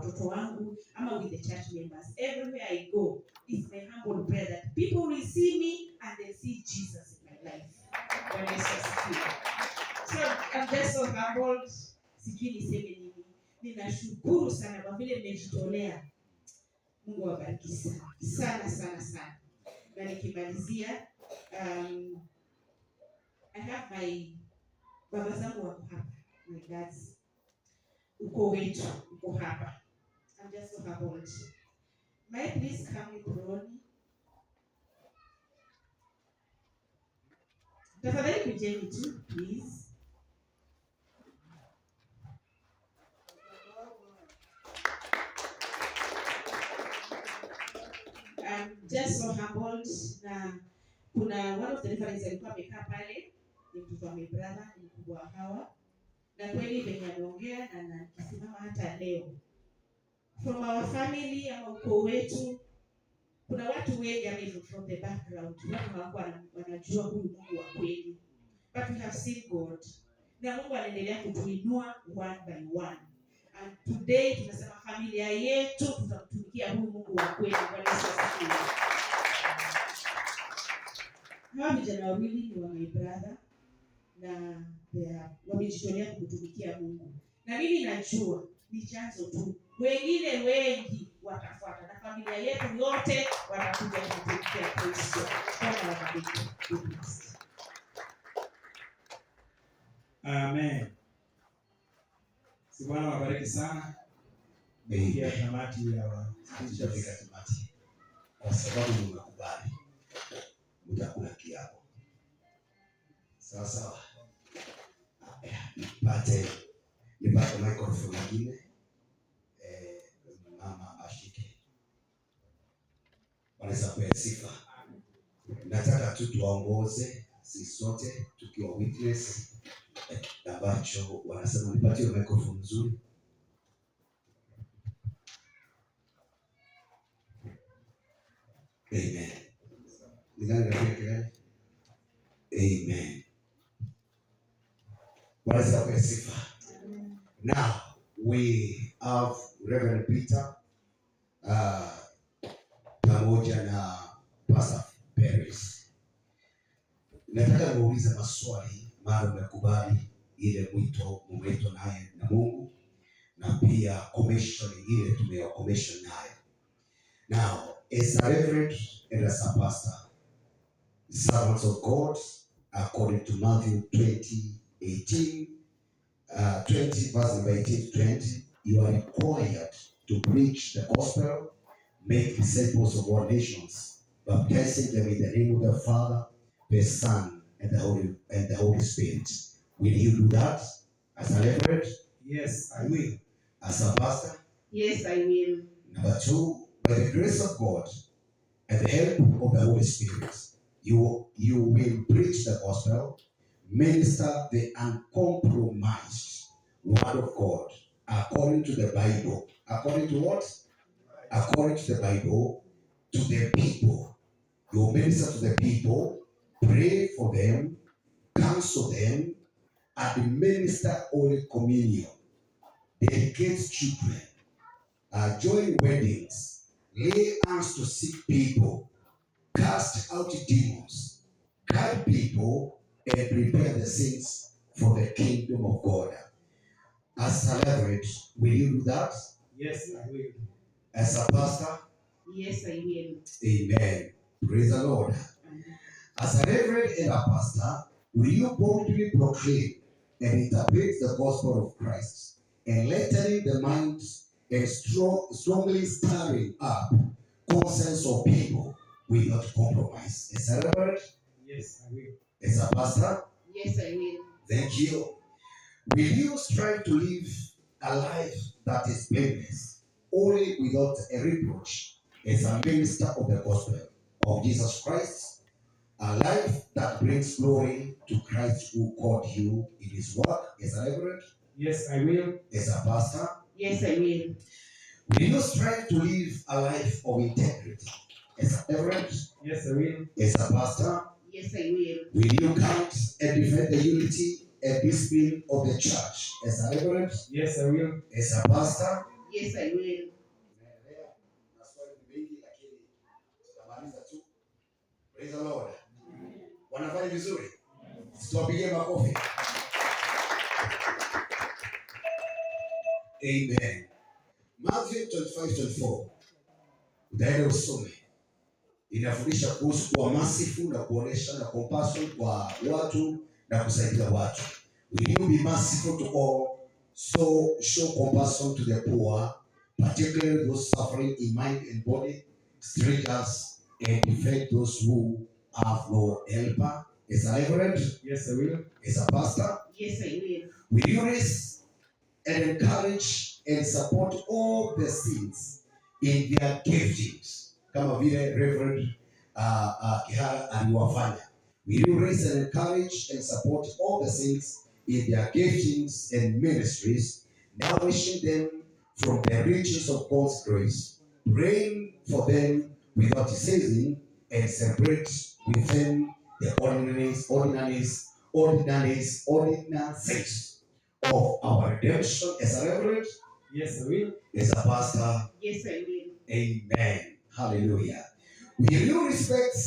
watoto wangu ama with the church members. Everywhere I go, it's my humble prayer that people will see me and they see Jesus in my life. When I so I'm just so humbled. Sijui niseme nini. Ninashukuru sana kwa vile mmejitolea. Mungu awabariki sana. Na nikimalizia, I have my baba zangu wako hapa, my dads. Uko wetu, uko hapa. I'm just so humbled. May I please come with Ronnie? Tafadhali kujeni tu, please. I'm just so humbled. Na kuna one of the referees alikuwa amekaa pale, ni mtoto wa my brother, ni mkubwa wa Hawa. Na kweli venye ameongea na nakisimama hata leo. From our family ama ukoo wetu, kuna watu wengi amazing from the background. Watu hawakuwa wanajua huyu Mungu wa kweli. But we have seen God. Na Mungu anaendelea kutuinua one by one. And today tunasema familia yetu tutamtumikia huyu Mungu wa kweli. Bwana Yesu asifiwe. Hawa vijana wawili ni wa my brother na wamejitolea kutumikia Mungu. Na mimi najua ni chanzo tu. Wengine wengi watafuata na familia yetu yote watakuja kutumikia Kristo. Bwana wabariki. Amen. Bwana wabariki sana. Ndio tamati ya tutafika tamati. Kwa sababu mmekubali. Mtakula kiapo. Sawa. Nipate microphone nyingine. Mama ashike. Wanaweza kuwa sifa. Nataka tu tuongoze sisi sote tukiwa witness ambacho wanasema nipatie microphone nzuri. Amen. Amen. Wanaweza kuwa sifa. Now we have Reverend Peter pamoja na Pastor Paris. Nataka niulize maswali mara umekubali ile mwito naye na Mungu na pia commission ile tumeyo-commission naye. Now, as a reverend and as a pastor, servants of God, according to Matthew 20 verse number 18 to 20, you are required to preach the gospel, make disciples of all nations, baptizing them in the name of the Father, the Son, and the Holy Spirit. Will you do that as a reverend? Yes, I will. As a pastor? Yes, I will. Number 2, by the grace of God and the help of the Holy Spirit, you will preach the gospel, minister the uncompromised word of God according to the Bible. According to what? According to the Bible, to the people. You minister to the people, pray for them, counsel them, and minister Holy Communion, dedicate children, join weddings, lay hands to sick people, cast out demons, guide people, and prepare the saints for the kingdom of God. As a reverend, will you do that? Yes, I will. As a pastor? Yes, I will. Amen. Praise the Lord. As a reverend and a pastor, will you boldly proclaim and interpret the gospel of Christ, enlightening the minds and strongly stirring up conscience of people without compromise? As a reverend? Yes, I will. As a pastor? Yes, I will. Thank you. Will you strive to live a life that is blameless, only without a reproach, as a minister of the gospel of Jesus Christ? A life that brings glory to Christ who called you in his work as a reverend? Yes, I will. As a pastor? Yes, I will. Will you strive to live a life of integrity as a reverend? Yes, I will. As a pastor? Yes, I will. Will you count and defend the unity and discipline of the church as a reverend? Yes, I will. As a pastor? Yes, I will. Tunaendelea na swali mengi lakini tutamaliza tu. Praise the Lord. Wanafanya vizuri. Tuwapigie makofi. Amen. Matthew 25:24. Utaenda usome. Inafundisha kuhusu kuwa merciful na kuonesha na compassion kwa watu na kusaidia watu. Will you be merciful to all? So show compassion to the poor, particularly those suffering in mind and body, strangers, and defend those who have no helper. As a reverend? Yes, I will. As a pastor? Yes, I will. Will you raise and encourage and support all the saints in their giftings? Kama vile Reverend Kihara aliwafanya. Will you raise and encourage and support all the saints in their giftings and ministries, nourishing them from the riches of God's grace, praying for them without ceasing, and celebrate with them the ordinaries of our redemption? As a reverend? Yes, I will. As a pastor? Yes, I will. Amen. Hallelujah. Will you respect,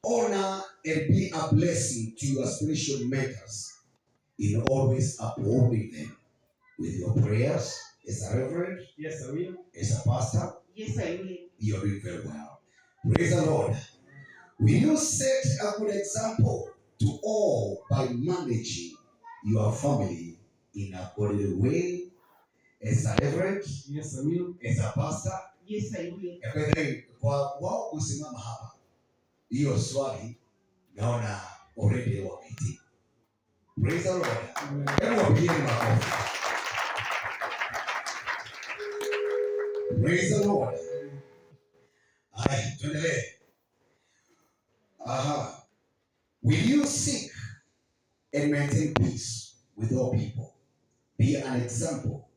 honor, and be a blessing to your spiritual mentors in always upholding them with your prayers? As a reverend? Yes, I will. As a pastor? Yes, I will. You're doing very well. Praise the Lord. Will you set a good example to all by managing your family in a godly way? As a reverend? Yes, I will. As a pastor? Yes, I will. Kwa wao kusimama hapa, hiyo swali naona already wameitii. Praise the Lord. Hebu wapigieni makofi. Praise the Lord. Haya, tuendelee. Aha. Will you seek and maintain peace with all people? Be an example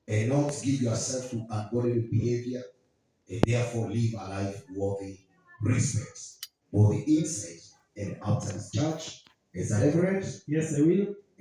and not give yourself to ungodly behavior, and therefore live a life worthy respect, both the inside and outside the church. As a reverend? Yes, I will.